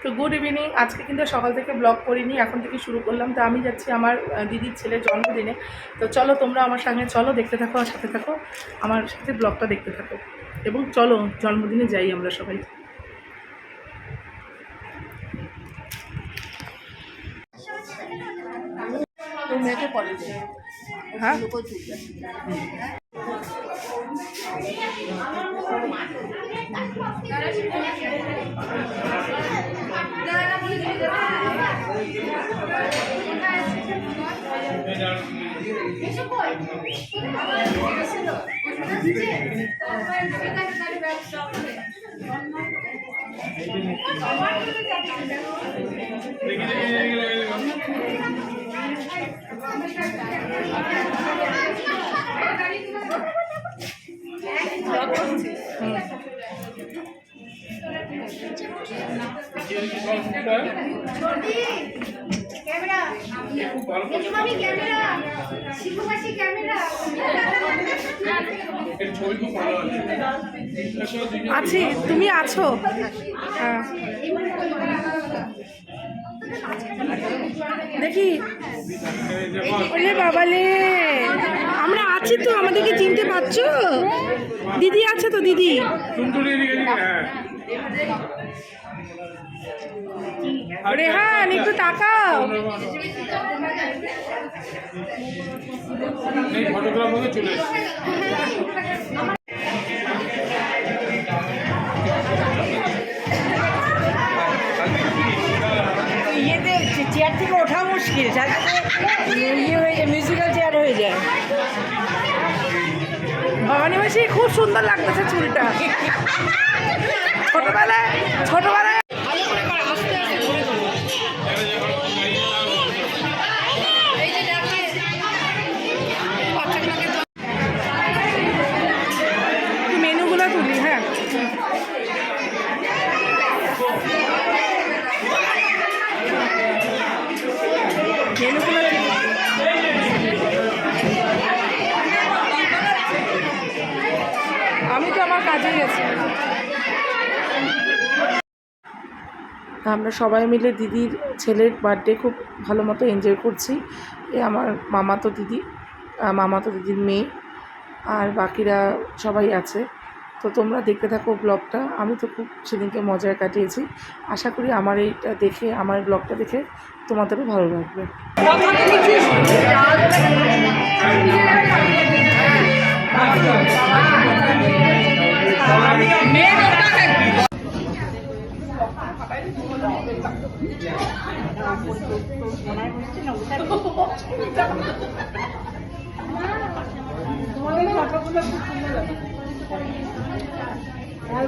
তো good evening. আজকে কিন্তু সকাল থেকে ব্লগ করিনি, এখন থেকে শুরু করলাম। তো আমি যাচ্ছি আমার দিদির ছেলের জন্মদিনে। তো চলো তোমরা আমার সঙ্গে চলো, দেখতে থাকো আর সাথে থাকো, আমার সাথে ব্লগটা দেখতে থাকো এবং চলো জন্মদিনে যাই আমরা সবাই। হ্যাঁ আছি, তুমি আছো? হ্যাঁ দেখি। ওরে বাবালে, আমরা আছি তো, আমাদেরকে চিনতে পারছো? দিদি আছে তো, দিদি। রেহান একটু তাকাও। ইয়েতে চেয়ার থেকে ওঠা মুশকিল, ইয়ে হয়ে যায়, মিউজিক্যাল চেয়ার হয়ে যায়। ভবানী মাসি খুব সুন্দর লাগতেছে চুলটা। ছোটবেলায় ছোটবেলায় মেনুগুলো তুলি। হ্যাঁ মেনুগুলো আমি তো আমার কাজে গেছি। আমরা সবাই মিলে দিদির ছেলের বার্থডে খুব ভালো মতো এনজয় করছি। এ আমার মামাতো দিদির মেয়ে আর বাকিরা সবাই আছে। তো তোমরা দেখতে থাকো ব্লগটা। আমি তো খুব সেদিনকে মজায় কাটিয়েছি। আশা করি আমার এইটা দেখে, আমার ব্লগটা দেখে তোমাদেরও ভালো লাগবে। Happy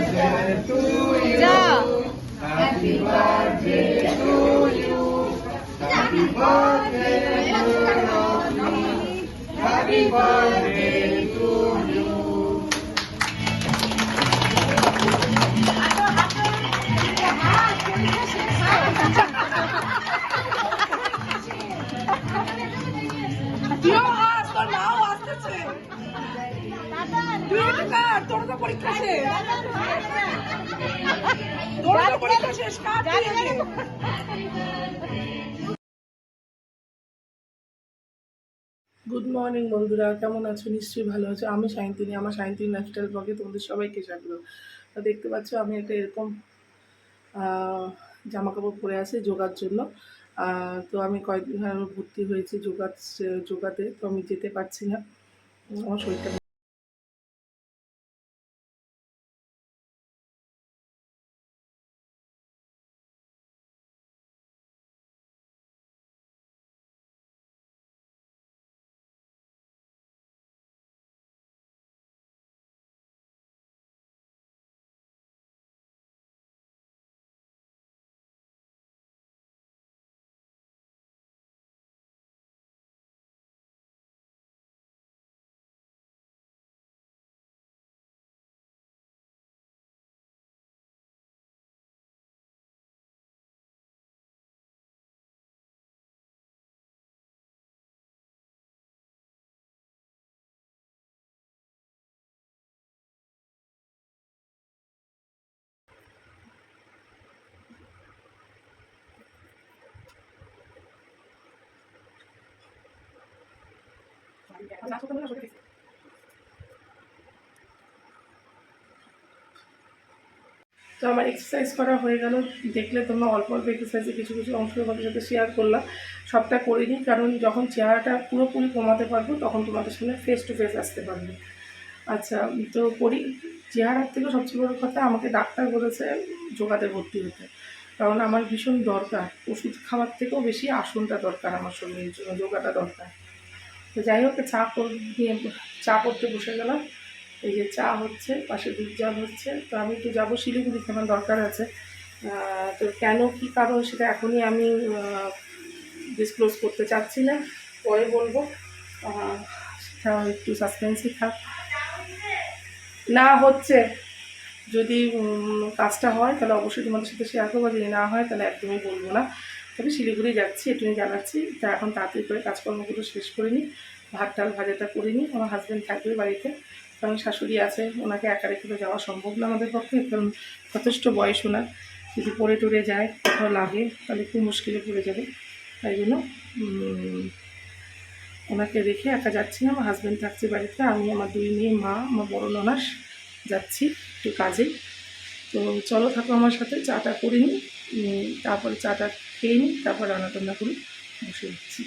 birthday to you. Happy birthday to you. Happy birthday to you. Happy birthday to you. তোর তো পরীক্ষা শেষ। গুড মর্নিং বন্ধুরা, কেমন আছো? নিশ্চয়ই ভালো আছো। আমি সায়ন্তিনী, আমার সায়ন্তিনী লাইফস্টাইল ব্লগে তোমাদের সবাইকে স্বাগত। তো দেখতে পাচ্ছ আমি একটা এরকম জামা কাপড় পরে আছি যোগার জন্য। তো আমি কয়েকদিন ভর্তি হয়েছি যোগাতে, তো আমি যেতে পারছি না, আমার শরীরটা তো আমার এক্সারসাইজ করা হয়ে গেল, দেখলে তোমরা অল্প অল্প এক্সারসাইজে কিছু কিছু অংশ তোমাদের সাথে শেয়ার করলাম। সবটা করিনি, কারণ যখন চেহারাটা পুরোপুরি কমাতে পারবো তখন তোমাদের সামনে ফেস টু ফেস আসতে পারবে। আচ্ছা, তো চেহারার থেকে সবচেয়ে বড় কথা, আমাকে ডাক্তার বলেছে যোগাতে ভর্তি হতে, কারণ আমার ভীষণ দরকার। ওষুধ খাওয়ার থেকেও বেশি আসনটা দরকার আমার শরীরের জন্য, যোগাটা দরকার। তো যাই হোক, চা করতে বসে গেলাম। এই যে চা হচ্ছে, পাশে দুধ জল হচ্ছে। তো আমি একটু যাবো শিলিগুড়িতে, আমার দরকার আছে। তো কেন কী কারণ সেটা এখনই আমি ডিসক্লোজ করতে চাচ্ছি না, পরে বলবো। সেটা একটু সাসপেন্সই থাক। না হচ্ছে, যদি কাজটা হয় তাহলে অবশ্যই তোমাদের সাথে শেয়ার করবো, যদি না হয় তাহলে একদমই বলবো না। তবে শিলিগুড়ি যাচ্ছি, এটুকুনি জানাচ্ছি। তা এখন তাড়াতাড়ি করে কাজকর্মগুলো শেষ করে নিই, ভাত ডাল ভাজাটা করে নিই। আমার হাজব্যান্ড থাকবে বাড়িতে, কারণ শাশুড়ি আছে, ওনাকে একা রেখে তো যাওয়া সম্ভব না আমাদের পক্ষে, কারণ যথেষ্ট বয়স ওনার। যদি পড়ে টরে যায়, কোথাও লাগে, তাহলে খুব মুশকিলে পড়ে যাবে। তাই জন্য ওনাকে রেখে একা যাচ্ছি না, আমার হাজব্যান্ড থাকছে বাড়িতে। আমি, আমার 2 মেয়ে, মা, আমার বড় ননাস যাচ্ছি একটু কাজে। তো চলো, থাকো আমার সাথে। চাটা করে নিই, তারপরে চাটা খেয়ে নিই, তারপর রান্না টান্না করে বসে যাচ্ছি।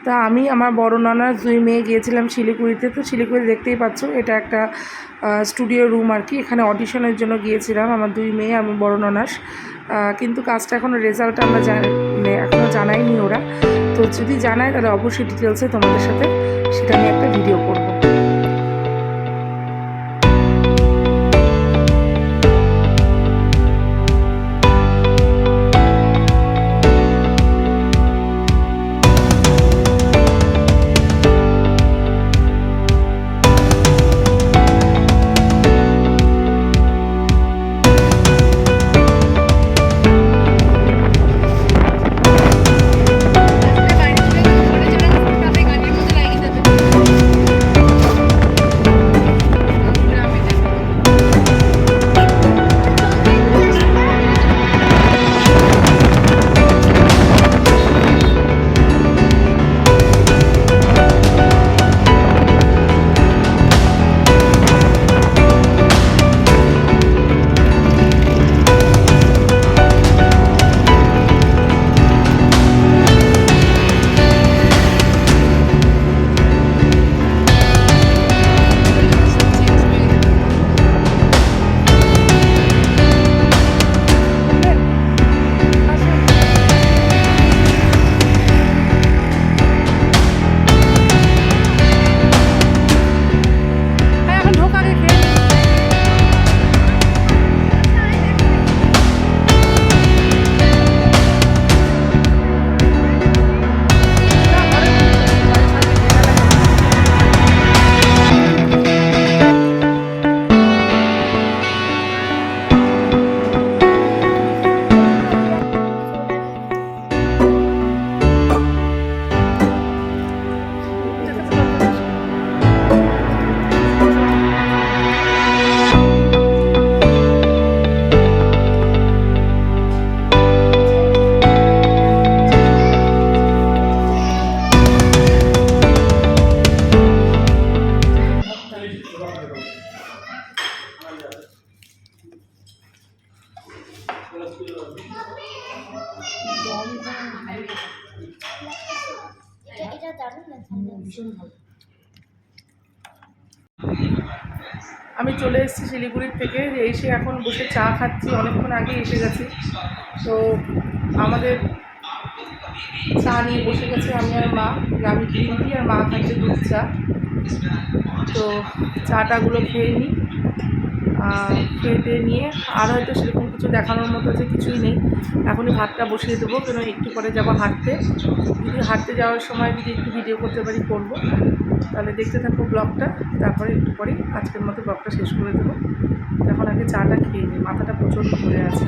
তা আমি, আমার বড় নানার 2 মেয়ে গিয়েছিলাম শিলিগুড়িতে। তো শিলিগুড়ি দেখতেই পাচ্ছ, এটা একটা স্টুডিও রুম আর কি। এখানে অডিশনের জন্য গিয়েছিলাম আমার 2 মেয়ে, আমি বড় ননাস। কিন্তু কাজটা এখনও রেজাল্ট আমরা এখনও জানাইনি ওরা। তো যদি জানায় তাহলে অবশ্যই ডিটেলসে তোমাদের সাথে সেটা নিয়ে একটা ভিডিও করবো। এটা দারুণ ভীষণ ভালো। আমি চলে এসেছি শিলিগুড়ির থেকে, এসে এখন বসে চা খাচ্ছি, অনেকক্ষণ আগে এসে গেছি। তো আমাদের চা নিয়ে বসে গেছে আমি আর মা, আমি গ্রিন টি আর মা খাচ্ছে দুধ চা। তো চাটাগুলো খেয়ে নিই, খেয়ে নিয়ে আর হয়তো সেরকম কিছু দেখানোর মতো যে কিছুই নেই। এখনই ভাতটা বসিয়ে দেবো, কেন একটু পরে যাবো হাঁটতে। যদি হাঁটতে যাওয়ার সময় যদি একটু ভিডিও করতে পারি করবো। তাহলে দেখতে থাকবো ব্লগটা, তারপরে একটু পরেই আজকের মতো ব্লগটা শেষ করে দেবো। এখন আগে চাটা খেয়ে নিই, মাথাটা প্রচণ্ড ধরে আছে।